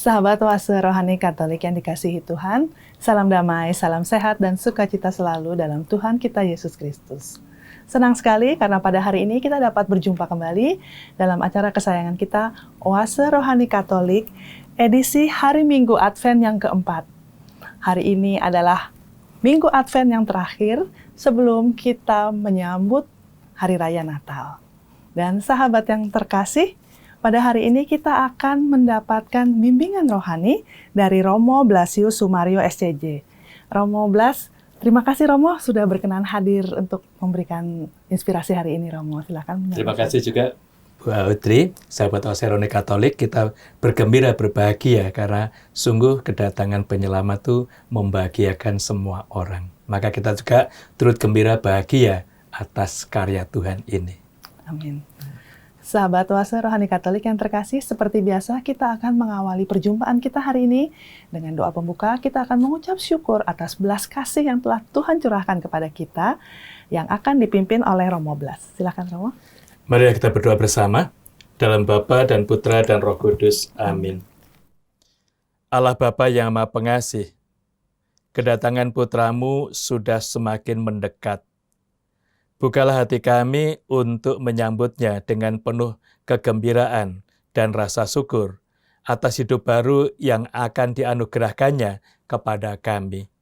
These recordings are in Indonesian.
Sahabat Oase Rohani Katolik yang dikasihi Tuhan, salam damai, salam sehat, dan sukacita selalu dalam Tuhan kita Yesus Kristus. Senang sekali karena pada hari ini kita dapat berjumpa kembali dalam acara kesayangan kita, Oase Rohani Katolik, edisi hari Minggu Advent yang keempat. Hari ini adalah Minggu Advent yang terakhir sebelum kita menyambut Hari Raya Natal. Dan sahabat yang terkasih, pada hari ini kita akan mendapatkan bimbingan rohani dari Romo Blasius Sumario SCJ. Romo Blas, terima kasih Romo sudah berkenan hadir untuk memberikan inspirasi hari ini Romo. Silakan. Terima kasih juga Bu Audrey, sahabat Oase Rohani Katolik, kita bergembira berbahagia karena sungguh kedatangan penyelamat itu membahagiakan semua orang. Maka kita juga turut gembira bahagia atas karya Tuhan ini. Amin. Sahabat Oase Rohani Katolik yang terkasih, seperti biasa kita akan mengawali perjumpaan kita hari ini dengan doa pembuka. Kita akan mengucap syukur atas belas kasih yang telah Tuhan curahkan kepada kita yang akan dipimpin oleh Romo Blas. Silakan Romo. Mari kita berdoa bersama dalam Bapa dan Putra dan Roh Kudus. Amin. Allah Bapa yang Maha Pengasih, kedatangan Putramu sudah semakin mendekat. Bukalah hati kami untuk menyambutnya dengan penuh kegembiraan dan rasa syukur atas hidup baru yang akan dianugerahkannya kepada kami.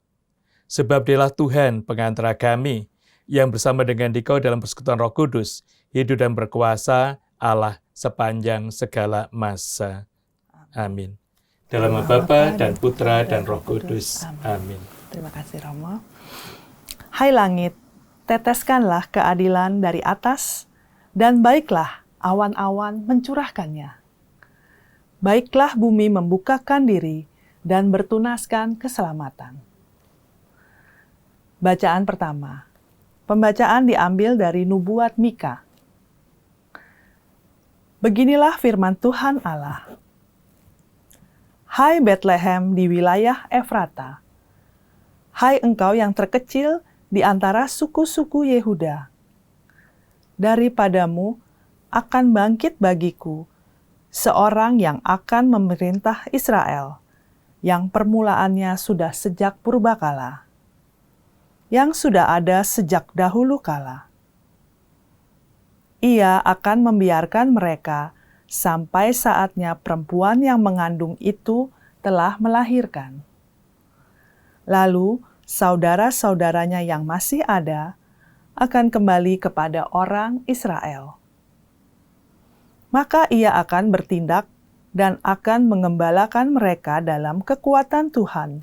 Sebab Dialah Tuhan pengantara kami yang bersama dengan Dikau dalam persekutuan Roh Kudus, hidup dan berkuasa Allah sepanjang segala masa. Amin. Dalam nama Bapa dan Putra dan Roh Kudus. Amin. Terima kasih Romo. Hai langit, teteskanlah keadilan dari atas, dan baiklah awan-awan mencurahkannya. Baiklah bumi membukakan diri dan bertunaskan keselamatan. Bacaan pertama. Pembacaan diambil dari Nubuat Mika. Beginilah firman Tuhan Allah. Hai Betlehem di wilayah Efrata, hai engkau yang terkecil di antara suku-suku Yehuda. Daripadamu akan bangkit bagiku seorang yang akan memerintah Israel, yang permulaannya sudah sejak purbakala, yang sudah ada sejak dahulu kala. Ia akan membiarkan mereka sampai saatnya perempuan yang mengandung itu telah melahirkan. Lalu, saudara-saudaranya yang masih ada akan kembali kepada orang Israel. Maka ia akan bertindak dan akan mengembalakan mereka dalam kekuatan Tuhan,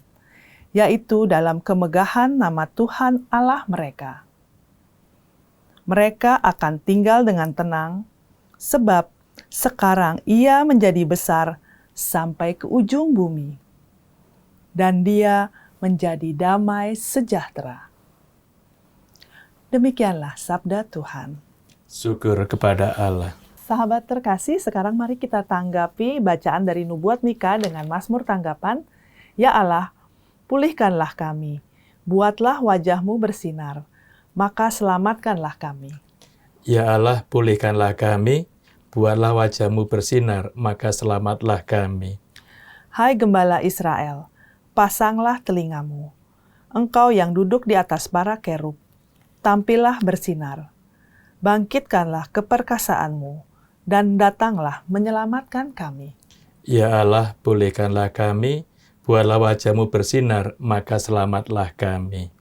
yaitu dalam kemegahan nama Tuhan Allah mereka. Mereka akan tinggal dengan tenang, sebab sekarang ia menjadi besar sampai ke ujung bumi, dan dia menjadi damai sejahtera. Demikianlah sabda Tuhan. Syukur kepada Allah. Sahabat terkasih, sekarang mari kita tanggapi bacaan dari Nubuat Mika dengan Mazmur tanggapan. Ya Allah, pulihkanlah kami, buatlah wajah-Mu bersinar, maka selamatkanlah kami. Ya Allah, pulihkanlah kami, buatlah wajah-Mu bersinar, maka selamatlah kami. Hai Gembala Israel, pasanglah telingamu. Engkau yang duduk di atas para kerub, tampillah bersinar. Bangkitkanlah keperkasaanmu, dan datanglah menyelamatkan kami. Ya Allah, pulihkanlah kami, buatlah wajah-Mu bersinar, maka selamatlah kami.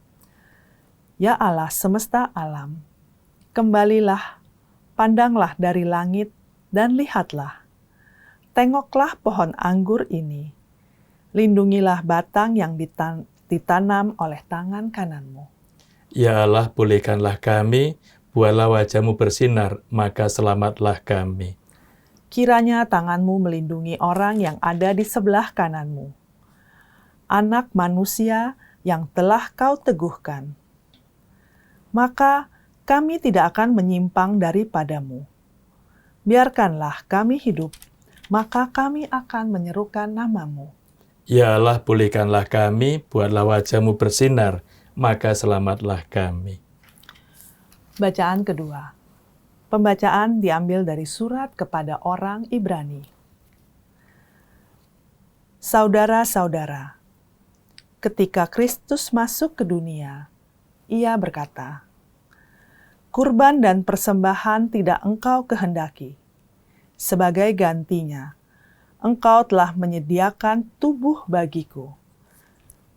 Ya Allah semesta alam, kembalilah, pandanglah dari langit, dan lihatlah. Tengoklah pohon anggur ini. Lindungilah batang yang ditanam oleh tangan kanan-Mu. Ya Allah, pulihkanlah kami, buatlah wajah-Mu bersinar, maka selamatlah kami. Kiranya tangan-Mu melindungi orang yang ada di sebelah kanan-Mu, anak manusia yang telah Kau teguhkan. Maka kami tidak akan menyimpang daripada-Mu. Biarkanlah kami hidup, maka kami akan menyerukan nama-Mu. Ya Allah, pulihkanlah kami, buatlah wajah-Mu bersinar, maka selamatlah kami. Bacaan kedua. Pembacaan diambil dari surat kepada orang Ibrani. Saudara-saudara, ketika Kristus masuk ke dunia, Ia berkata, "Kurban dan persembahan tidak Engkau kehendaki. Sebagai gantinya, Engkau telah menyediakan tubuh bagiku.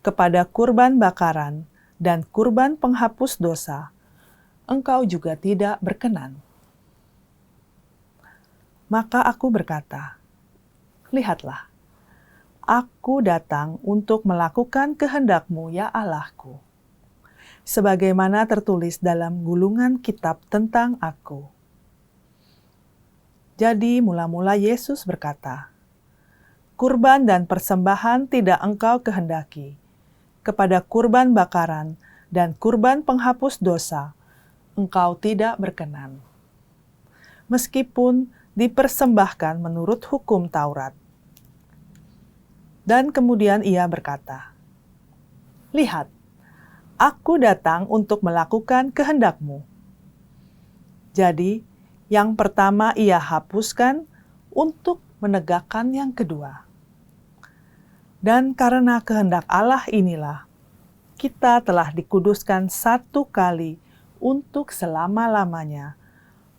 Kepada kurban bakaran dan kurban penghapus dosa, Engkau juga tidak berkenan." Maka aku berkata, "Lihatlah, aku datang untuk melakukan kehendak-Mu, ya Allah-Ku. Sebagaimana tertulis dalam gulungan kitab tentang aku." Jadi mula-mula Yesus berkata, "Kurban dan persembahan tidak Engkau kehendaki. Kepada kurban bakaran dan kurban penghapus dosa, Engkau tidak berkenan." Meskipun dipersembahkan menurut hukum Taurat. Dan kemudian Ia berkata, "Lihat, aku datang untuk melakukan kehendak-Mu." Jadi, yang pertama Ia hapuskan untuk menegakkan yang kedua. Dan karena kehendak Allah inilah, kita telah dikuduskan satu kali untuk selama-lamanya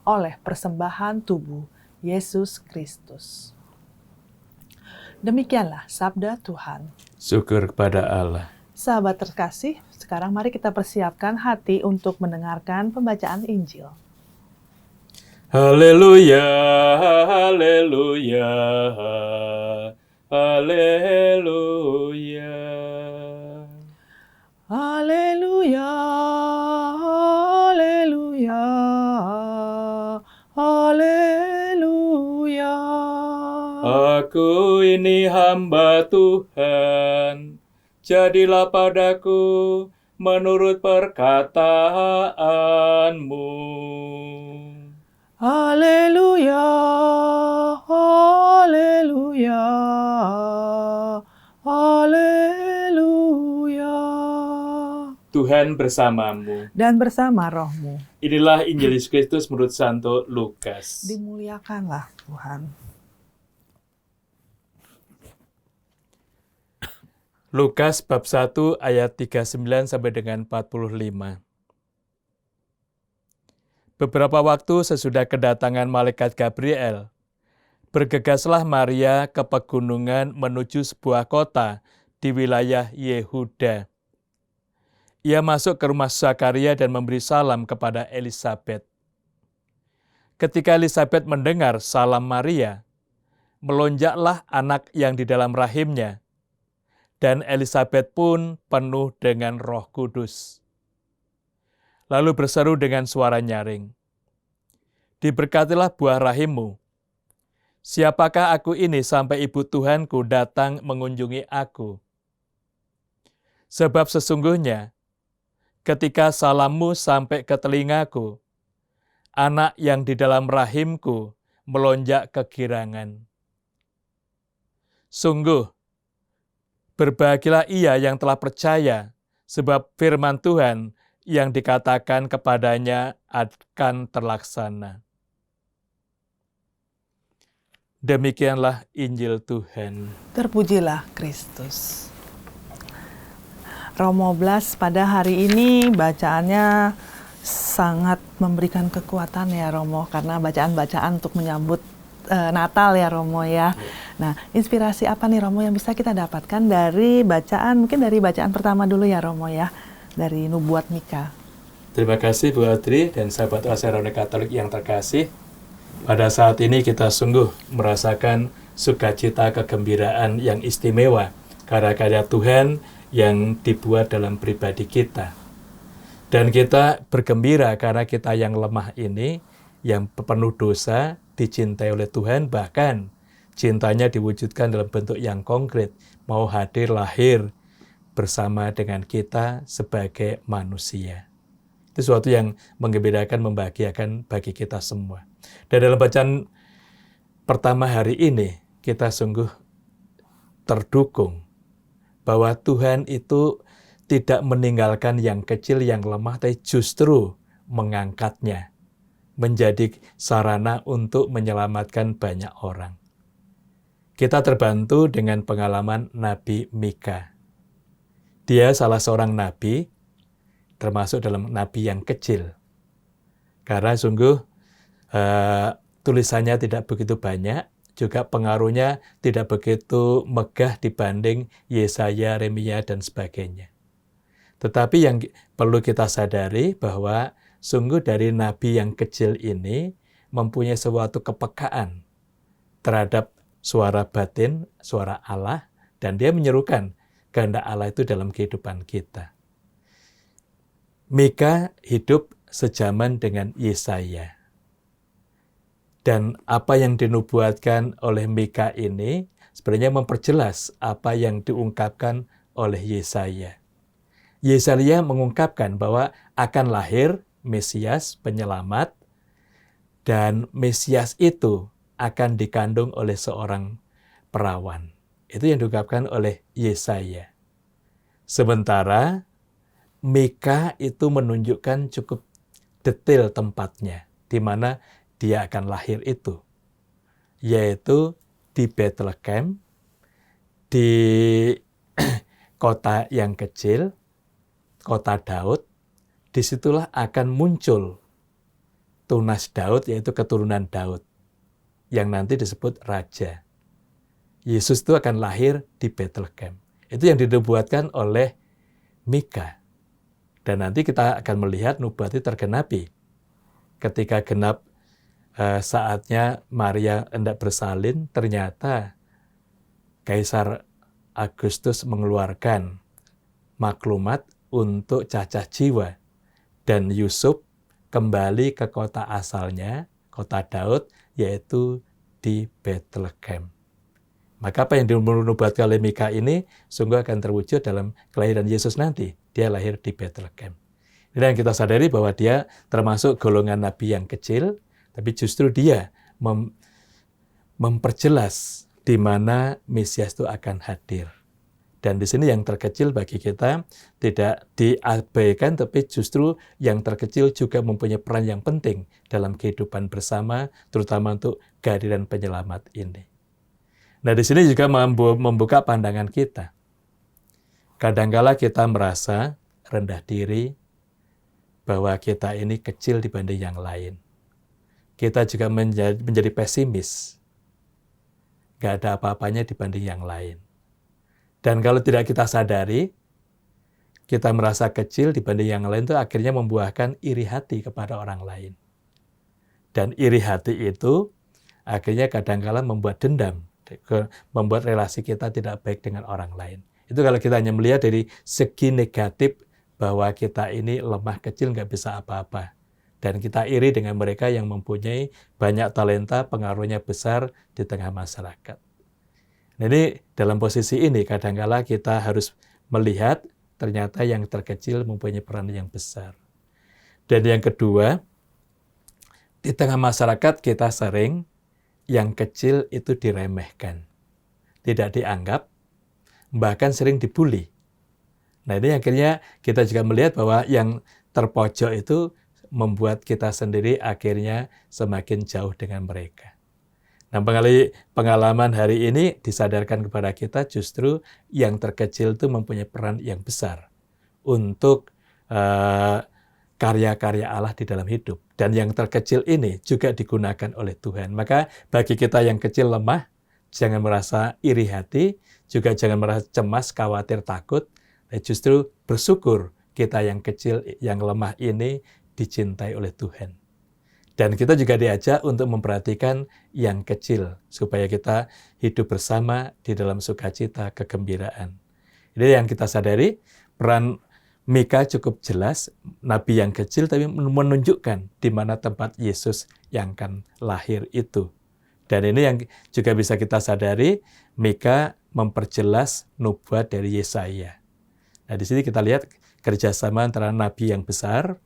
oleh persembahan tubuh Yesus Kristus. Demikianlah sabda Tuhan. Syukur kepada Allah. Sahabat terkasih, sekarang mari kita persiapkan hati untuk mendengarkan pembacaan Injil. Haleluya, haleluya, haleluya. Haleluya, haleluya, haleluya. Aku ini hamba Tuhan, jadilah padaku menurut perkataanmu. Haleluya, haleluya, haleluya. Tuhan bersamamu. Dan bersama rohmu. Inilah Injil Yesus Kristus menurut Santo Lukas. Dimuliakanlah Tuhan. Lukas bab 1 ayat 39 sampai dengan 45. Beberapa waktu sesudah kedatangan malaikat Gabriel, bergegaslah Maria ke pegunungan menuju sebuah kota di wilayah Yehuda. Ia masuk ke rumah Zakaria dan memberi salam kepada Elisabet. Ketika Elisabet mendengar salam Maria, melonjaklah anak yang di dalam rahimnya, dan Elisabet pun penuh dengan Roh Kudus. Lalu berseru dengan suara nyaring, "Diberkatilah buah rahimmu. Siapakah aku ini sampai ibu Tuhanku datang mengunjungi aku? Sebab sesungguhnya, ketika salammu sampai ke telingaku, anak yang di dalam rahimku melonjak kegirangan. Sungguh, berbahagialah ia yang telah percaya, sebab firman Tuhan yang dikatakan kepadanya akan terlaksana." Demikianlah Injil Tuhan. Terpujilah Kristus. Romo Blas pada hari ini bacaannya sangat memberikan kekuatan ya Romo, karena bacaan-bacaan untuk menyambut Natal ya Romo ya. Nah, inspirasi apa nih Romo yang bisa kita dapatkan dari bacaan, mungkin dari bacaan pertama dulu ya Romo ya, dari Nubuat Mika. Terima kasih Bu Adri dan sahabat Asarone Katolik yang terkasih. Pada saat ini kita sungguh merasakan sukacita kegembiraan yang istimewa karena karya Tuhan yang dibuat dalam pribadi kita. Dan kita bergembira karena kita yang lemah ini, yang penuh dosa, dicintai oleh Tuhan, bahkan cintanya diwujudkan dalam bentuk yang konkret, mau hadir lahir bersama dengan kita sebagai manusia. Itu sesuatu yang menggembirakan, membahagiakan bagi kita semua. Dan dalam bacaan pertama hari ini, kita sungguh terdukung bahwa Tuhan itu tidak meninggalkan yang kecil, yang lemah, tapi justru mengangkatnya menjadi sarana untuk menyelamatkan banyak orang. kita terbantu dengan pengalaman Nabi Mika. Dia salah seorang nabi, termasuk dalam nabi yang kecil. Karena sungguh tulisannya tidak begitu banyak, juga pengaruhnya tidak begitu megah dibanding Yesaya, Yeremia, dan sebagainya. Tetapi yang perlu kita sadari bahwa sungguh dari nabi yang kecil ini mempunyai suatu kepekaan terhadap suara batin, suara Allah, dan dia menyerukan kehendak Allah itu dalam kehidupan kita. Mika hidup sejaman dengan Yesaya. Dan apa yang dinubuatkan oleh Mika ini sebenarnya memperjelas apa yang diungkapkan oleh Yesaya. Yesaya mengungkapkan bahwa akan lahir Mesias, penyelamat, dan Mesias itu akan dikandung oleh seorang perawan. Itu yang diungkapkan oleh Yesaya. Sementara Mika itu menunjukkan cukup detail tempatnya, di mana dia akan lahir itu, yaitu di Bethlehem, di kota yang kecil, kota Daud. Disitulah akan muncul tunas Daud, yaitu keturunan Daud, yang nanti disebut Raja. Yesus itu akan lahir di Bethlehem. Itu yang dinubuatkan oleh Mika. Dan nanti kita akan melihat nubuat itu tergenapi. Ketika genap saatnya Maria hendak bersalin, ternyata Kaisar Agustus mengeluarkan maklumat untuk cacah jiwa. Dan Yusuf kembali ke kota asalnya, kota Daud, yaitu di Bethlehem. Maka apa yang dinubuatkan oleh Mika ini sungguh akan terwujud dalam kelahiran Yesus nanti. Dia lahir di Bethlehem. Dan kita sadari bahwa dia termasuk golongan nabi yang kecil, tapi justru dia memperjelas di mana Mesias itu akan hadir. Dan di sini yang terkecil bagi kita tidak diabaikan, tapi justru yang terkecil juga mempunyai peran yang penting dalam kehidupan bersama, terutama untuk kehadiran penyelamat ini. Nah, di sini juga membuka pandangan kita. Kadangkala kita merasa rendah diri bahwa kita ini kecil dibanding yang lain. Kita juga menjadi pesimis. Gak ada apa-apanya dibanding yang lain. Dan kalau tidak kita sadari, kita merasa kecil dibanding yang lain itu akhirnya membuahkan iri hati kepada orang lain. Dan iri hati itu akhirnya kadang-kala membuat dendam, membuat relasi kita tidak baik dengan orang lain. Itu kalau kita hanya melihat dari segi negatif bahwa kita ini lemah kecil, nggak bisa apa-apa. Dan kita iri dengan mereka yang mempunyai banyak talenta, pengaruhnya besar di tengah masyarakat. Jadi dalam posisi ini kadang-kala kita harus melihat ternyata yang terkecil mempunyai peran yang besar. Dan yang kedua, di tengah masyarakat kita sering yang kecil itu diremehkan, tidak dianggap, bahkan sering dibully. Nah ini akhirnya kita juga melihat bahwa yang terpojok itu membuat kita sendiri akhirnya semakin jauh dengan mereka. Nah, pengalaman hari ini disadarkan kepada kita justru yang terkecil itu mempunyai peran yang besar untuk karya-karya Allah di dalam hidup. Dan yang terkecil ini juga digunakan oleh Tuhan. Maka bagi kita yang kecil lemah, jangan merasa iri hati, juga jangan merasa cemas, khawatir, takut. Justru bersyukur kita yang kecil, yang lemah ini dicintai oleh Tuhan. Dan kita juga diajak untuk memperhatikan yang kecil, supaya kita hidup bersama di dalam sukacita, kegembiraan. Ini yang kita sadari, peran Mika cukup jelas, nabi yang kecil, tapi menunjukkan di mana tempat Yesus yang akan lahir itu. Dan ini yang juga bisa kita sadari, Mika memperjelas nubuat dari Yesaya. Nah, di sini kita lihat kerjasama antara nabi yang besar,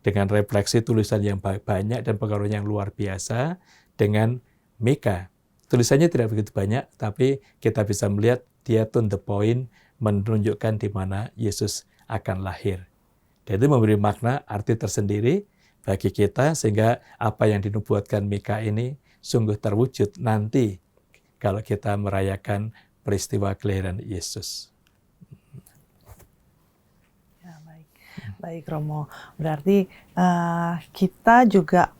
dengan refleksi tulisan yang banyak dan pengaruhnya yang luar biasa, dengan Mika. Tulisannya tidak begitu banyak, tapi kita bisa melihat dia to the point, menunjukkan di mana Yesus akan lahir. Dan itu memberi makna, arti tersendiri bagi kita, sehingga apa yang dinubuatkan Mika ini sungguh terwujud nanti kalau kita merayakan peristiwa kelahiran Yesus. Ya, baik. Baik, Romo. Berarti kita juga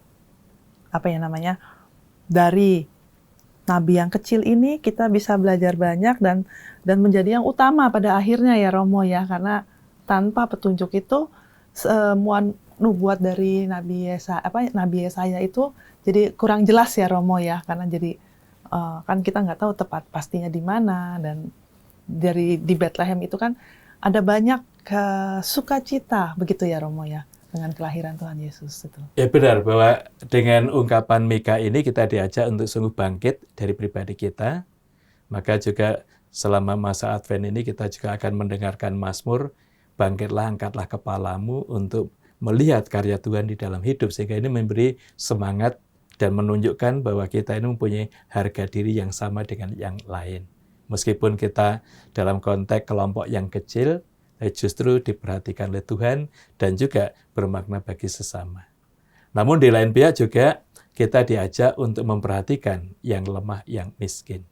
dari nabi yang kecil ini kita bisa belajar banyak dan menjadi yang utama pada akhirnya ya Romo ya, karena tanpa petunjuk itu semua nubuat dari Nabi Yesaya itu jadi kurang jelas ya Romo ya, karena jadi kan kita nggak tahu tepat pastinya di mana, dan di Bethlehem itu kan ada banyak sukacita begitu ya Romo ya dengan kelahiran Tuhan Yesus itu. Ya benar, bahwa dengan ungkapan Mika ini kita diajak untuk sungguh bangkit dari pribadi kita. Maka juga selama masa Advent ini kita juga akan mendengarkan Mazmur, bangkitlah, angkatlah kepalamu untuk melihat karya Tuhan di dalam hidup. Sehingga ini memberi semangat dan menunjukkan bahwa kita ini mempunyai harga diri yang sama dengan yang lain. Meskipun kita dalam konteks kelompok yang kecil, justru diperhatikan oleh Tuhan dan juga bermakna bagi sesama. Namun di lain pihak juga kita diajak untuk memperhatikan yang lemah, yang miskin.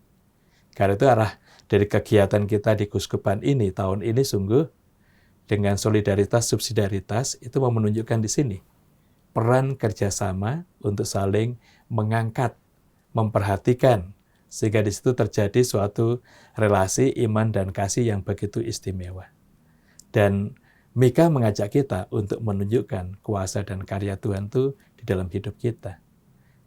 Karena itu arah dari kegiatan kita di Kuskupan ini, tahun ini sungguh dengan solidaritas, subsidiaritas, itu mau menunjukkan di sini peran kerjasama untuk saling mengangkat, memperhatikan, sehingga di situ terjadi suatu relasi iman dan kasih yang begitu istimewa. Dan Mika mengajak kita untuk menunjukkan kuasa dan karya Tuhan itu di dalam hidup kita.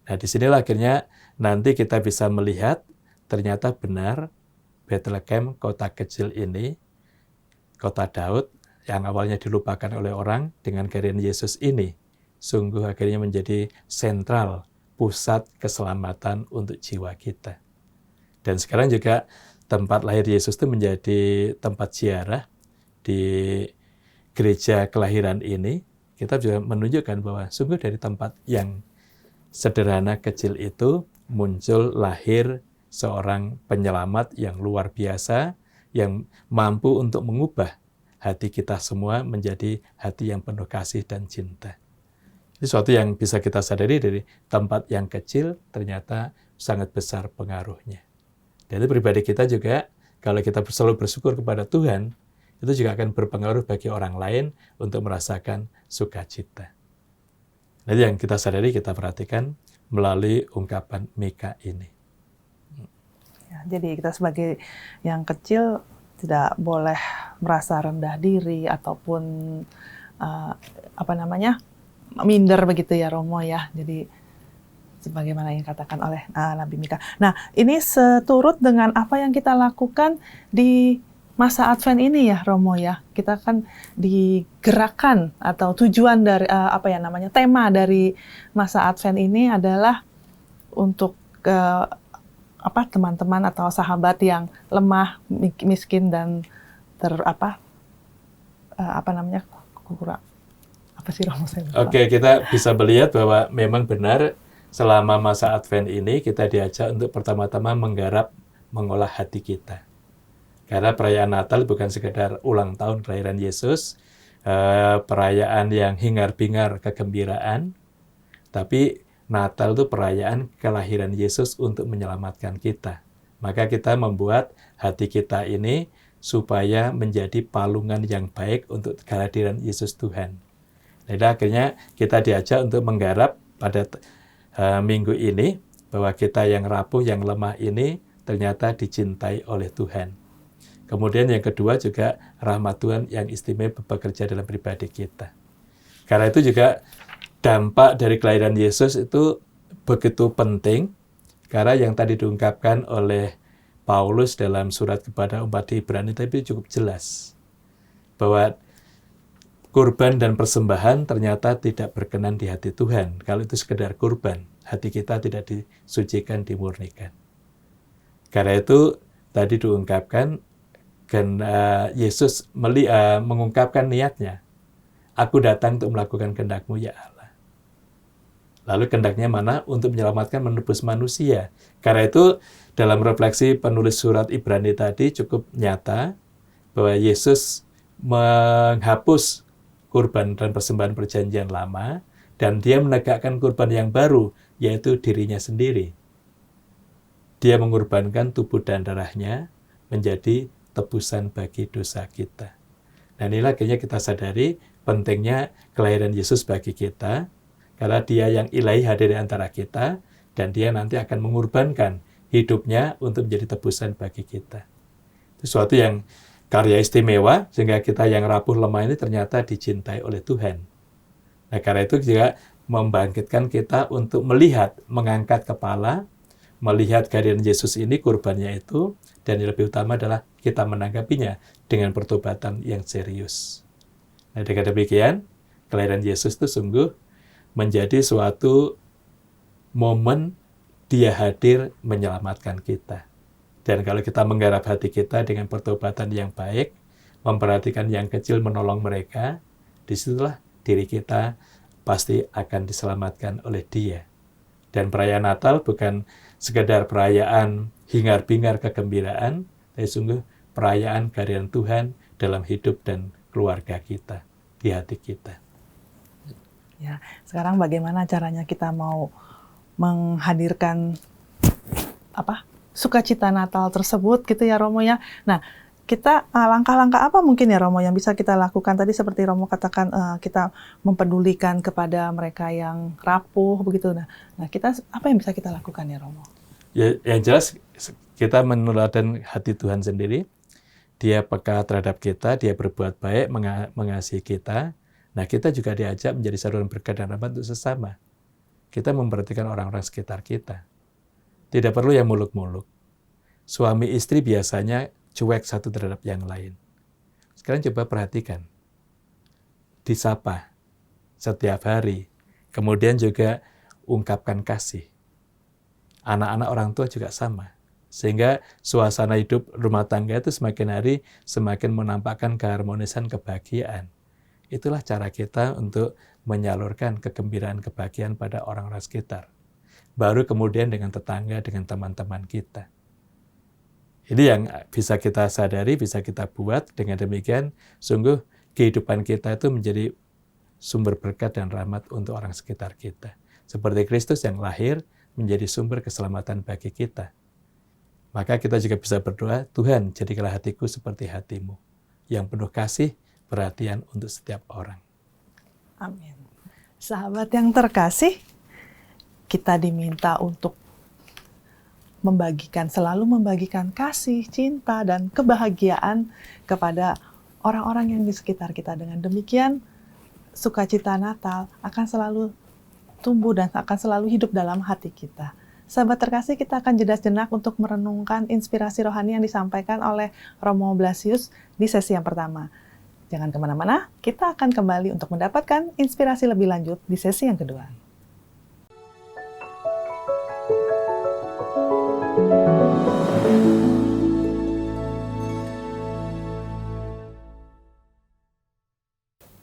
Nah, disinilah akhirnya nanti kita bisa melihat ternyata benar Bethlehem, kota kecil ini, kota Daud, yang awalnya dilupakan oleh orang, dengan kelahiran Yesus ini, sungguh akhirnya menjadi sentral, pusat keselamatan untuk jiwa kita. Dan sekarang juga tempat lahir Yesus itu menjadi tempat ziarah. Di gereja kelahiran ini, kita juga menunjukkan bahwa sungguh dari tempat yang sederhana kecil itu muncul lahir seorang penyelamat yang luar biasa, yang mampu untuk mengubah hati kita semua menjadi hati yang penuh kasih dan cinta. Ini sesuatu yang bisa kita sadari dari tempat yang kecil ternyata sangat besar pengaruhnya. Dan itu pribadi kita juga, kalau kita selalu bersyukur kepada Tuhan, itu juga akan berpengaruh bagi orang lain untuk merasakan sukacita. Nah, itu yang kita sadari, kita perhatikan melalui ungkapan Mika ini. Ya, jadi kita sebagai yang kecil tidak boleh merasa rendah diri ataupun minder begitu ya Romo ya. Jadi sebagaimana yang dikatakan oleh Nabi Mika. Nah, ini seturut dengan apa yang kita lakukan di masa Advent ini ya Romo ya. Kita kan digerakkan atau tujuan dari tema dari masa Advent ini adalah untuk teman-teman atau sahabat yang lemah, miskin dan kurang. Apa sih Romo saya lupa. Oke, kita bisa melihat bahwa memang benar selama masa Advent ini kita diajak untuk pertama-tama menggarap, mengolah hati kita. Karena perayaan Natal bukan sekedar ulang tahun kelahiran Yesus, perayaan yang hingar-bingar kegembiraan, tapi Natal itu perayaan kelahiran Yesus untuk menyelamatkan kita. Maka kita membuat hati kita ini supaya menjadi palungan yang baik untuk kehadiran Yesus Tuhan. Jadi akhirnya kita diajak untuk menggarap pada minggu ini, bahwa kita yang rapuh, yang lemah ini ternyata dicintai oleh Tuhan. Kemudian yang kedua juga rahmat Tuhan yang istimewa bekerja dalam pribadi kita. Karena itu juga dampak dari kelahiran Yesus itu begitu penting, karena yang tadi diungkapkan oleh Paulus dalam surat kepada umat Ibrani tapi cukup jelas. Bahwa kurban dan persembahan ternyata tidak berkenan di hati Tuhan. Kalau itu sekedar kurban, hati kita tidak disucikan, dimurnikan. Karena itu tadi diungkapkan, Yesus mengungkapkan niatnya. Aku datang untuk melakukan kehendak-Mu ya Allah. Lalu kehendaknya mana? Untuk menyelamatkan, menebus manusia. Karena itu dalam refleksi penulis surat Ibrani tadi cukup nyata bahwa Yesus menghapus kurban dan persembahan perjanjian lama dan dia menegakkan kurban yang baru, yaitu dirinya sendiri. Dia mengorbankan tubuh dan darahnya menjadi tebusan bagi dosa kita. Dan inilah akhirnya kita sadari pentingnya kelahiran Yesus bagi kita, karena dia yang ilahi hadir di antara kita, dan dia nanti akan mengorbankan hidupnya untuk menjadi tebusan bagi kita. Itu suatu yang karya istimewa, sehingga kita yang rapuh lemah ini ternyata dicintai oleh Tuhan. Nah, karena itu juga membangkitkan kita untuk melihat, mengangkat kepala, melihat kehadiran Yesus ini, kurbannya itu, dan yang lebih utama adalah kita menanggapinya dengan pertobatan yang serius. Nah, dengan demikian, kelahiran Yesus itu sungguh menjadi suatu momen dia hadir menyelamatkan kita. Dan kalau kita menggarap hati kita dengan pertobatan yang baik, memperhatikan yang kecil, menolong mereka, disitulah diri kita pasti akan diselamatkan oleh dia. Dan perayaan Natal bukan sekedar perayaan hingar-bingar kegembiraan, tapi sungguh perayaan kehadiran Tuhan dalam hidup dan keluarga kita, di hati kita. Ya, sekarang bagaimana caranya kita mau menghadirkan sukacita Natal tersebut gitu ya Romo ya. Nah, kita langkah-langkah apa mungkin ya Romo yang bisa kita lakukan? Tadi seperti Romo katakan kita mempedulikan kepada mereka yang rapuh begitu. Nah, kita apa yang bisa kita lakukan ya Romo? Ya, yang jelas kita menuladan hati Tuhan sendiri. Dia peka terhadap kita, dia berbuat baik, mengasihi kita. Nah, kita juga diajak menjadi saluran berkat dan rahmat untuk sesama. Kita memperhatikan orang-orang sekitar kita. Tidak perlu yang muluk-muluk. Suami istri biasanya cuek satu terhadap yang lain. Sekarang coba perhatikan. Disapa setiap hari. Kemudian juga ungkapkan kasih. Anak-anak orang tua juga sama. Sehingga suasana hidup rumah tangga itu semakin hari semakin menampakkan keharmonisan, kebahagiaan. Itulah cara kita untuk menyalurkan kegembiraan, kebahagiaan pada orang-orang sekitar. Baru kemudian dengan tetangga, dengan teman-teman kita. Ini yang bisa kita sadari, bisa kita buat. Dengan demikian, sungguh kehidupan kita itu menjadi sumber berkat dan rahmat untuk orang sekitar kita. Seperti Kristus yang lahir menjadi sumber keselamatan bagi kita. Maka kita juga bisa berdoa, Tuhan, jadikanlah hatiku seperti hatimu, yang penuh kasih, perhatian untuk setiap orang. Amin. Sahabat yang terkasih, kita diminta untuk selalu membagikan kasih, cinta, dan kebahagiaan kepada orang-orang yang di sekitar kita. Dengan demikian, sukacita Natal akan selalu tumbuh dan akan selalu hidup dalam hati kita. Sahabat terkasih, kita akan jeda sejenak untuk merenungkan inspirasi rohani yang disampaikan oleh Romo Blasius di sesi yang pertama. Jangan kemana-mana, kita akan kembali untuk mendapatkan inspirasi lebih lanjut di sesi yang kedua.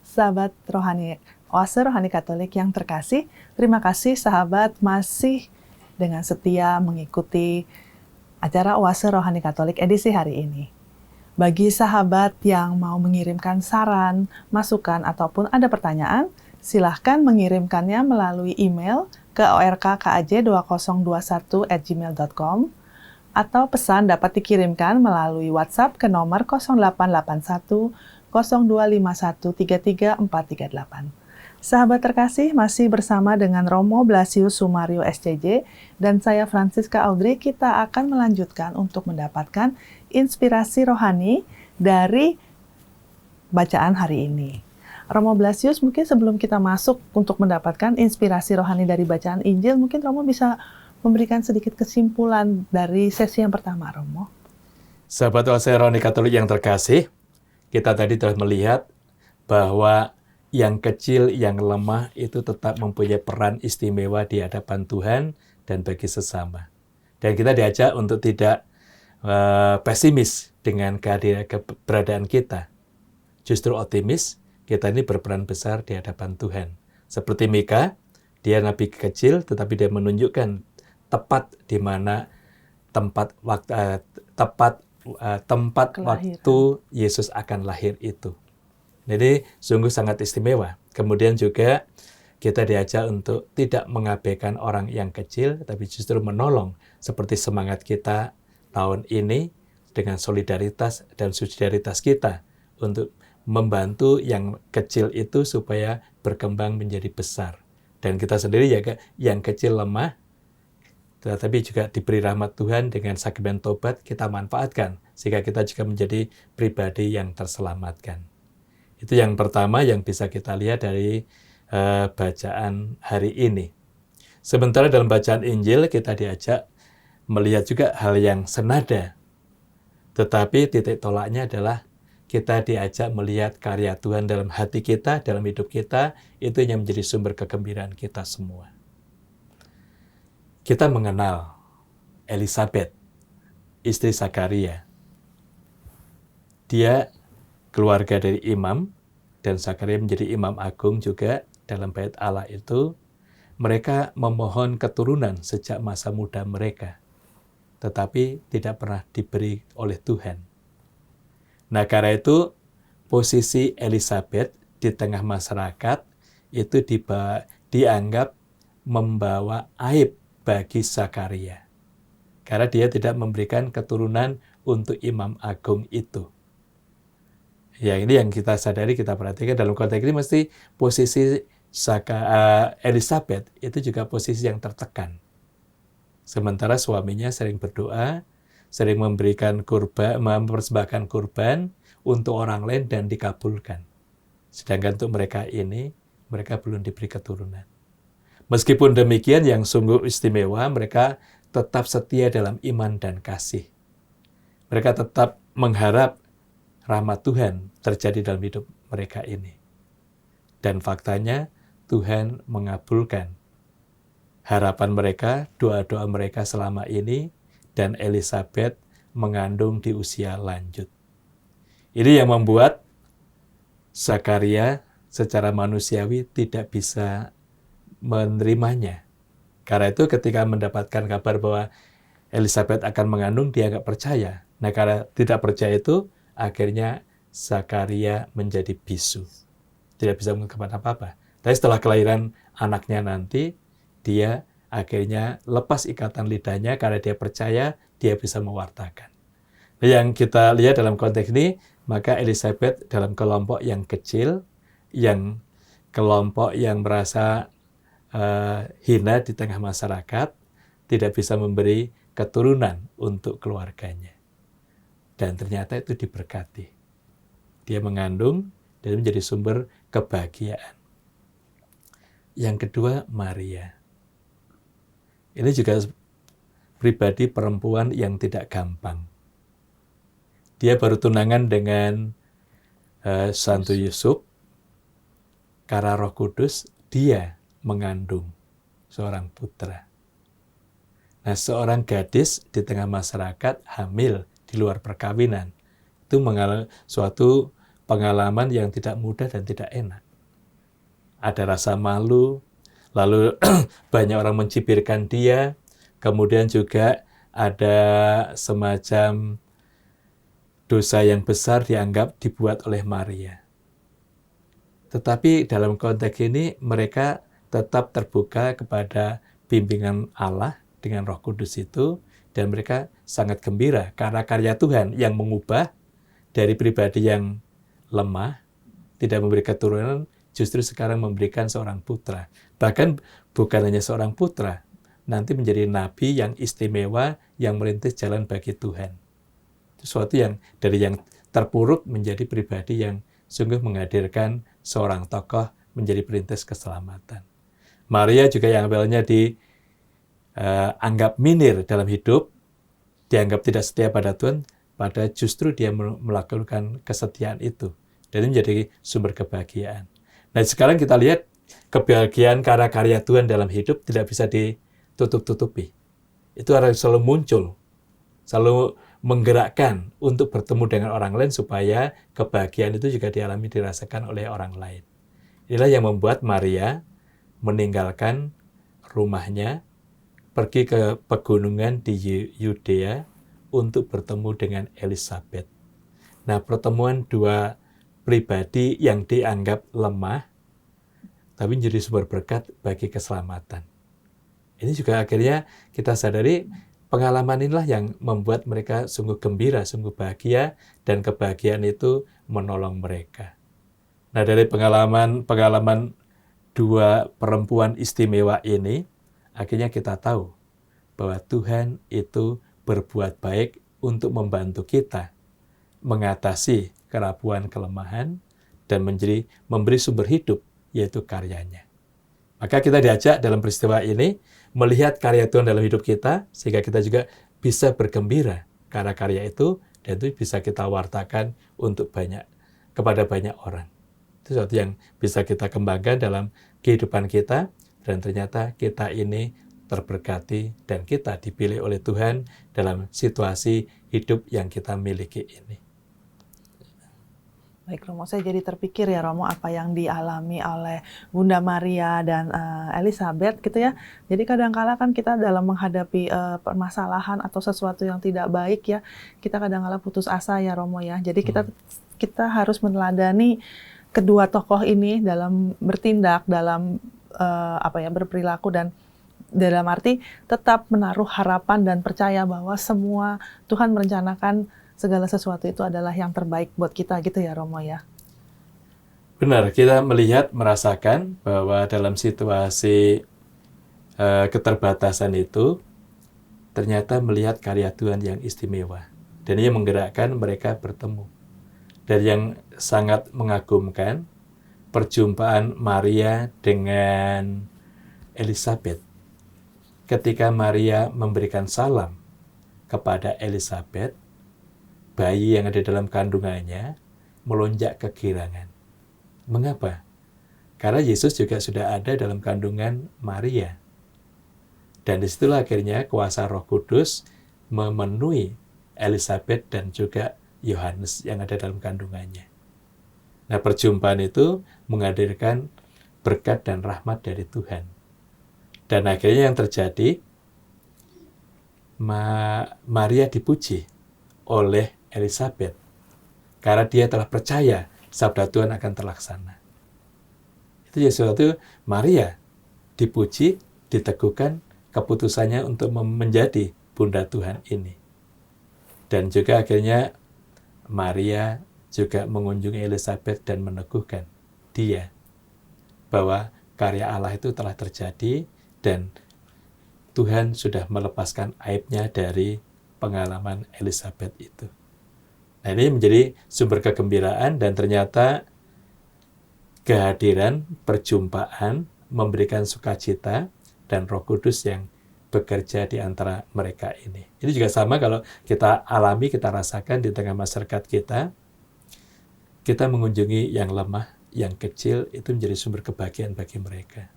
Sahabat rohani, Oase Rohani Katolik yang terkasih, terima kasih sahabat masih dengan setia mengikuti acara Oase Rohani Katolik edisi hari ini. Bagi sahabat yang mau mengirimkan saran, masukan, ataupun ada pertanyaan, silahkan mengirimkannya melalui email ke orkkaj2021@gmail.com atau pesan dapat dikirimkan melalui WhatsApp ke nomor 0881 0251 33438. Sahabat terkasih, masih bersama dengan Romo Blasius Sumario SCJ dan saya Francisca Audrey. Kita akan melanjutkan untuk mendapatkan inspirasi rohani dari bacaan hari ini. Romo Blasius, mungkin sebelum kita masuk untuk mendapatkan inspirasi rohani dari bacaan Injil, mungkin Romo bisa memberikan sedikit kesimpulan dari sesi yang pertama, Romo. Sahabat Oase Rohani Katolik yang terkasih, kita tadi telah melihat bahwa yang kecil, yang lemah itu tetap mempunyai peran istimewa di hadapan Tuhan dan bagi sesama. Dan kita diajak untuk tidak pesimis dengan keberadaan kita. Justru optimis, kita ini berperan besar di hadapan Tuhan. Seperti Mika, dia nabi kecil, tetapi dia menunjukkan tepat di mana tempat waktu Yesus akan lahir itu. Jadi sungguh sangat istimewa. Kemudian juga Kita diajak untuk tidak mengabaikan orang yang kecil, tapi justru menolong seperti semangat kita tahun ini dengan solidaritas dan subsidiaritas kita untuk membantu yang kecil itu supaya berkembang menjadi besar. Dan kita sendiri ya, yang kecil lemah, tetapi juga diberi rahmat Tuhan dengan sakramen tobat kita manfaatkan, sehingga kita juga menjadi pribadi yang terselamatkan. Itu yang pertama yang bisa kita lihat dari bacaan hari ini. Sementara dalam bacaan Injil kita diajak melihat juga hal yang senada. Tetapi titik tolaknya adalah kita diajak melihat karya Tuhan dalam hati kita, dalam hidup kita, itu yang menjadi sumber kegembiraan kita semua. Kita mengenal Elisabet, istri Zakaria. Dia keluarga dari imam, dan Zakaria menjadi imam agung juga dalam bait Allah itu. Mereka memohon keturunan sejak masa muda mereka, tetapi tidak pernah diberi oleh Tuhan. Nah, karena itu posisi Elisabet di tengah masyarakat itu dianggap membawa aib bagi Zakaria. Karena dia tidak memberikan keturunan untuk imam agung itu. Ya, ini yang kita sadari, kita perhatikan dalam konteks ini mesti posisi Elisabet itu juga posisi yang tertekan. Sementara suaminya sering berdoa, sering memberikan kurban, mempersembahkan kurban untuk orang lain dan dikabulkan. Sedangkan untuk mereka ini, mereka belum diberi keturunan. Meskipun demikian, yang sungguh istimewa, mereka tetap setia dalam iman dan kasih. Mereka tetap mengharap rahmat Tuhan terjadi dalam hidup mereka ini. Dan faktanya, Tuhan mengabulkan harapan mereka, doa-doa mereka selama ini, dan Elisabet mengandung di usia lanjut. Ini yang membuat Zakaria secara manusiawi tidak bisa menerimanya. Karena itu ketika mendapatkan kabar bahwa Elisabet akan mengandung, dia nggak percaya. Nah, karena tidak percaya itu, akhirnya Zakaria menjadi bisu. Tidak bisa mengungkapkan apa-apa. Tapi setelah kelahiran anaknya nanti, dia akhirnya lepas ikatan lidahnya karena dia percaya dia bisa mewartakan. Nah, yang kita lihat dalam konteks ini, maka Elisabet dalam kelompok yang kecil, yang kelompok yang merasa hina di tengah masyarakat, tidak bisa memberi keturunan untuk keluarganya. Dan ternyata itu diberkati. Dia mengandung dan menjadi sumber kebahagiaan. Yang kedua, Maria. Ini juga pribadi perempuan yang tidak gampang. Dia baru tunangan dengan Santo Yusuf. Karena Roh Kudus, dia mengandung seorang putra. Nah, seorang gadis di tengah masyarakat hamil di luar perkawinan, itu mengalami suatu pengalaman yang tidak mudah dan tidak enak. Ada rasa malu, lalu banyak orang mencibirkan dia, kemudian juga ada semacam dosa yang besar dianggap dibuat oleh Maria. Tetapi dalam konteks ini mereka tetap terbuka kepada bimbingan Allah dengan Roh Kudus itu, dan mereka sangat gembira karena karya Tuhan yang mengubah dari pribadi yang lemah, tidak memberi keturunan, justru sekarang memberikan seorang putra. Bahkan bukan hanya seorang putra, nanti menjadi nabi yang istimewa yang merintis jalan bagi Tuhan. Sesuatu yang dari yang terpuruk menjadi pribadi yang sungguh menghadirkan seorang tokoh menjadi perintis keselamatan. Maria juga yang awalnya dianggap minir dalam hidup, dianggap tidak setia pada Tuhan, pada justru dia melakukan kesetiaan itu. Dan ini menjadi sumber kebahagiaan. Nah, sekarang kita lihat kebahagiaan karena karya Tuhan dalam hidup tidak bisa ditutup-tutupi. Itu harus selalu muncul, selalu menggerakkan untuk bertemu dengan orang lain supaya kebahagiaan itu juga dialami, dirasakan oleh orang lain. Inilah yang membuat Maria meninggalkan rumahnya, pergi ke pegunungan di Yudea untuk bertemu dengan Elisabet. Nah, pertemuan dua pribadi yang dianggap lemah tapi menjadi sumber berkat bagi keselamatan. Ini juga akhirnya kita sadari pengalaman inilah yang membuat mereka sungguh gembira, sungguh bahagia, dan kebahagiaan itu menolong mereka. Nah, dari pengalaman dua perempuan istimewa ini, akhirnya kita tahu bahwa Tuhan itu berbuat baik untuk membantu kita mengatasi kerapuan, kelemahan, dan memberi sumber hidup, yaitu karyanya. Maka kita diajak dalam peristiwa ini melihat karya Tuhan dalam hidup kita, sehingga kita juga bisa bergembira karena karya itu, dan itu bisa kita wartakan kepada banyak orang. Itu sesuatu yang bisa kita kembangkan dalam kehidupan kita, dan ternyata kita ini terberkati dan kita dipilih oleh Tuhan dalam situasi hidup yang kita miliki ini. Baik Romo, saya jadi terpikir ya Romo apa yang dialami oleh Bunda Maria dan Elizabeth gitu ya. Jadi kadang-kala kan kita dalam menghadapi permasalahan atau sesuatu yang tidak baik ya, kita kadang-kala putus asa ya Romo ya. Jadi kita harus meneladani kedua tokoh ini dalam bertindak, dalam berperilaku, dan dalam arti tetap menaruh harapan dan percaya bahwa semua Tuhan merencanakan segala sesuatu itu adalah yang terbaik buat kita gitu ya Romo ya. Benar, kita merasakan bahwa dalam situasi keterbatasan itu ternyata melihat karya Tuhan yang istimewa, dan ini menggerakkan mereka bertemu. Dan yang sangat mengagumkan perjumpaan Maria dengan Elizabeth. Ketika Maria memberikan salam kepada Elizabeth, bayi yang ada dalam kandungannya melonjak kegirangan. Mengapa? Karena Yesus juga sudah ada dalam kandungan Maria. Dan disitulah akhirnya kuasa Roh Kudus memenuhi Elizabeth dan juga Yohanes yang ada dalam kandungannya. Nah, perjumpaan itu menghadirkan berkat dan rahmat dari Tuhan. Dan akhirnya yang terjadi, Maria dipuji oleh Elizabeth karena dia telah percaya sabda Tuhan akan terlaksana. Itu sesuatu Maria dipuji, diteguhkan keputusannya untuk menjadi bunda Tuhan ini. Dan juga akhirnya Maria juga mengunjungi Elizabeth dan meneguhkan dia bahwa karya Allah itu telah terjadi dan Tuhan sudah melepaskan aibnya dari pengalaman Elizabeth itu. Nah, ini menjadi sumber kegembiraan, dan ternyata kehadiran, perjumpaan memberikan sukacita dan Roh Kudus yang bekerja di antara mereka ini. Ini juga sama kalau kita alami, kita rasakan di tengah masyarakat kita mengunjungi yang lemah, yang kecil, itu menjadi sumber kebahagiaan bagi mereka.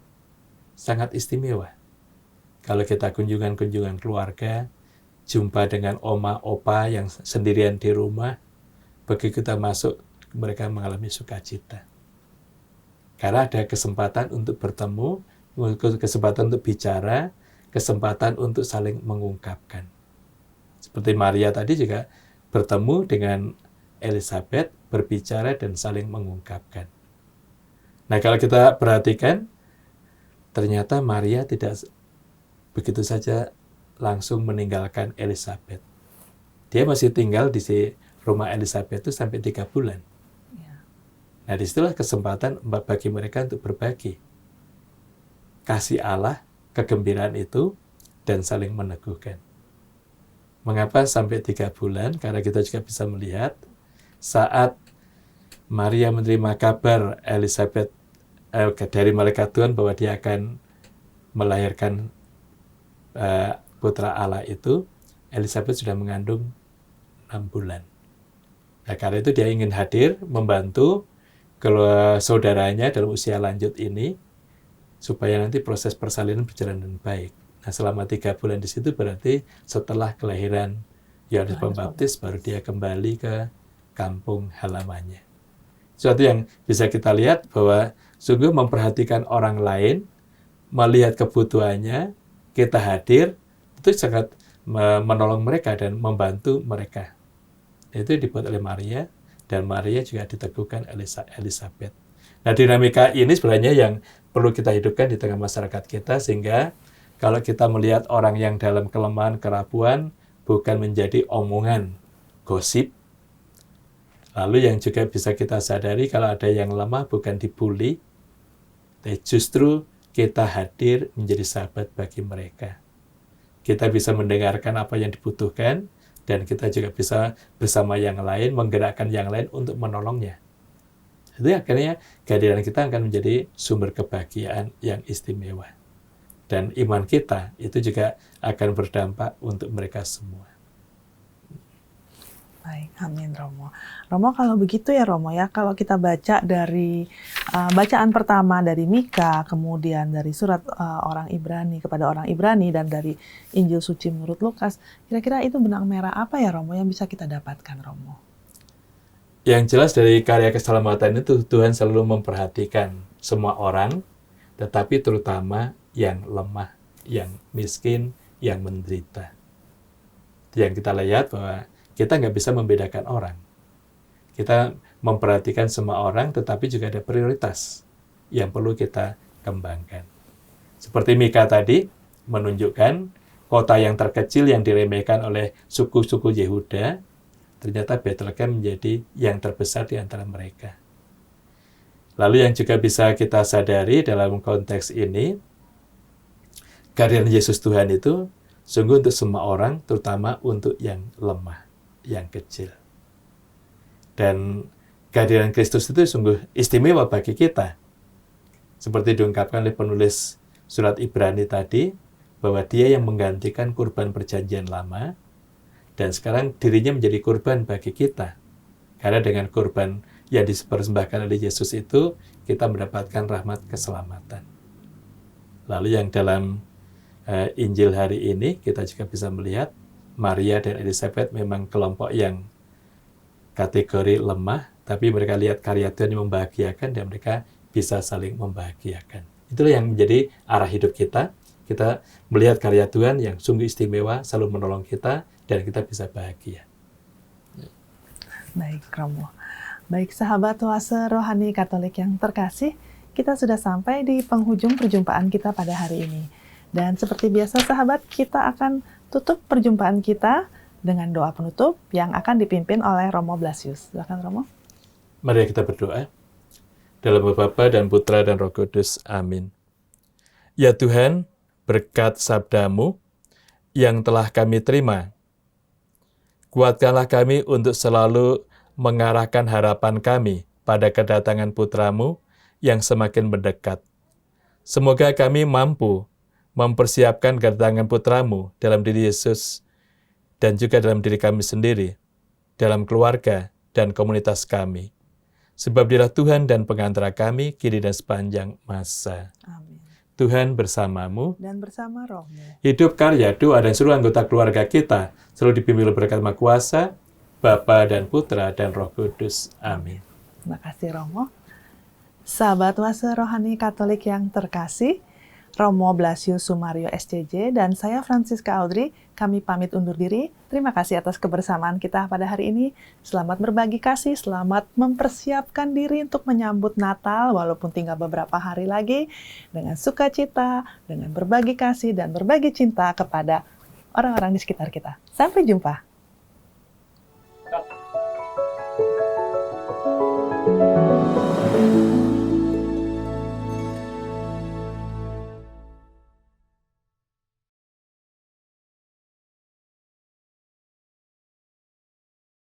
Sangat istimewa. Kalau kita kunjungan keluarga, jumpa dengan oma, opa yang sendirian di rumah, begitu kita masuk, mereka mengalami sukacita. Karena ada kesempatan untuk bertemu, kesempatan untuk bicara, kesempatan untuk saling mengungkapkan. Seperti Maria tadi juga bertemu dengan Elizabeth, berbicara dan saling mengungkapkan. Nah, kalau kita perhatikan, ternyata Maria tidak begitu saja langsung meninggalkan Elizabeth. Dia masih tinggal di rumah Elizabeth itu sampai 3 bulan. Nah, disitulah kesempatan bagi mereka untuk berbagi kasih Allah, kegembiraan itu, dan saling meneguhkan. Mengapa sampai 3 bulan? Karena kita juga bisa melihat saat Maria menerima kabar Elizabeth dari malaikat Tuhan bahwa dia akan melahirkan putra Allah itu, Elizabeth sudah mengandung 6 bulan. Nah, karena itu dia ingin hadir, membantu saudaranya dalam usia lanjut ini, supaya nanti proses persalinan berjalan dengan baik. Nah, selama 3 bulan di situ berarti setelah kelahiran Yohanes Pembaptis, baru dia kembali ke kampung halamannya. Sesuatu yang bisa kita lihat bahwa sungguh memperhatikan orang lain, melihat kebutuhannya, kita hadir, itu sangat menolong mereka dan membantu mereka. Itu dibuat oleh Maria, dan Maria juga diteguhkan Elizabeth. Nah, dinamika ini sebenarnya yang perlu kita hidupkan di tengah masyarakat kita, sehingga kalau kita melihat orang yang dalam kelemahan, kerapuhan, bukan menjadi omongan, gosip. Lalu yang juga bisa kita sadari kalau ada yang lemah bukan dibully, tapi justru kita hadir menjadi sahabat bagi mereka. Kita bisa mendengarkan apa yang dibutuhkan, dan kita juga bisa bersama yang lain, menggerakkan yang lain untuk menolongnya. Itu akhirnya kehadiran kita akan menjadi sumber kebahagiaan yang istimewa. Dan iman kita itu juga akan berdampak untuk mereka semua. Baik, amin Romo. Romo, kalau begitu ya Romo ya, kalau kita baca dari bacaan pertama dari Mika, kemudian dari surat orang Ibrani kepada orang Ibrani, dan dari Injil Suci menurut Lukas, kira-kira itu benang merah apa ya Romo yang bisa kita dapatkan Romo? Yang jelas dari karya keselamatan itu Tuhan selalu memperhatikan semua orang, tetapi terutama yang lemah, yang miskin, yang menderita. Yang kita lihat bahwa kita nggak bisa membedakan orang. Kita memperhatikan semua orang, tetapi juga ada prioritas yang perlu kita kembangkan. Seperti Mika tadi, menunjukkan kota yang terkecil yang diremehkan oleh suku-suku Yehuda, ternyata Bethlehem menjadi yang terbesar di antara mereka. Lalu yang juga bisa kita sadari dalam konteks ini, kehadiran Yesus Tuhan itu sungguh untuk semua orang, terutama untuk yang lemah, yang kecil. Dan kehadiran Kristus itu sungguh istimewa bagi kita. Seperti diungkapkan oleh penulis surat Ibrani tadi, bahwa dia yang menggantikan kurban perjanjian lama, dan sekarang dirinya menjadi kurban bagi kita. Karena dengan kurban yang dipersembahkan oleh Yesus itu, kita mendapatkan rahmat keselamatan. Lalu yang dalam Injil hari ini, kita juga bisa melihat Maria dan Elizabeth memang kelompok yang kategori lemah, tapi mereka lihat karya Tuhan yang membahagiakan, dan mereka bisa saling membahagiakan. Itulah yang menjadi arah hidup kita. Kita melihat karya Tuhan yang sungguh istimewa, selalu menolong kita, dan kita bisa bahagia. Baik, Romo. Baik, sahabat oase rohani Katolik yang terkasih, kita sudah sampai di penghujung perjumpaan kita pada hari ini. Dan seperti biasa, sahabat, kita akan tutup perjumpaan kita dengan doa penutup yang akan dipimpin oleh Romo Blasius. Silakan, Romo. Mari kita berdoa. Dalam nama Bapa dan Putra dan Roh Kudus. Amin. Ya Tuhan, berkat sabda-Mu yang telah kami terima, kuatkanlah kami untuk selalu mengarahkan harapan kami pada kedatangan Putra-Mu yang semakin mendekat. Semoga kami mampu mempersiapkan kedatangan Putra-Mu dalam diri Yesus dan juga dalam diri kami sendiri, dalam keluarga dan komunitas kami. Sebab Dialah Tuhan dan pengantara kami kini dan sepanjang masa. Amin. Tuhan bersamamu Dan bersama Roh-Mu. Hidup, karya, doa, dan seluruh anggota keluarga kita selalu dipimpin oleh berkat Maha Kuasa, Bapa dan Putra dan Roh Kudus. Amin. Terima kasih, Romo. Sahabat oase rohani Katolik yang terkasih, Romo Blasius Sumario SCJ dan saya Francisca Audrey, kami pamit undur diri. Terima kasih atas kebersamaan kita pada hari ini. Selamat berbagi kasih, selamat mempersiapkan diri untuk menyambut Natal walaupun tinggal beberapa hari lagi dengan sukacita, dengan berbagi kasih dan berbagi cinta kepada orang-orang di sekitar kita. Sampai jumpa.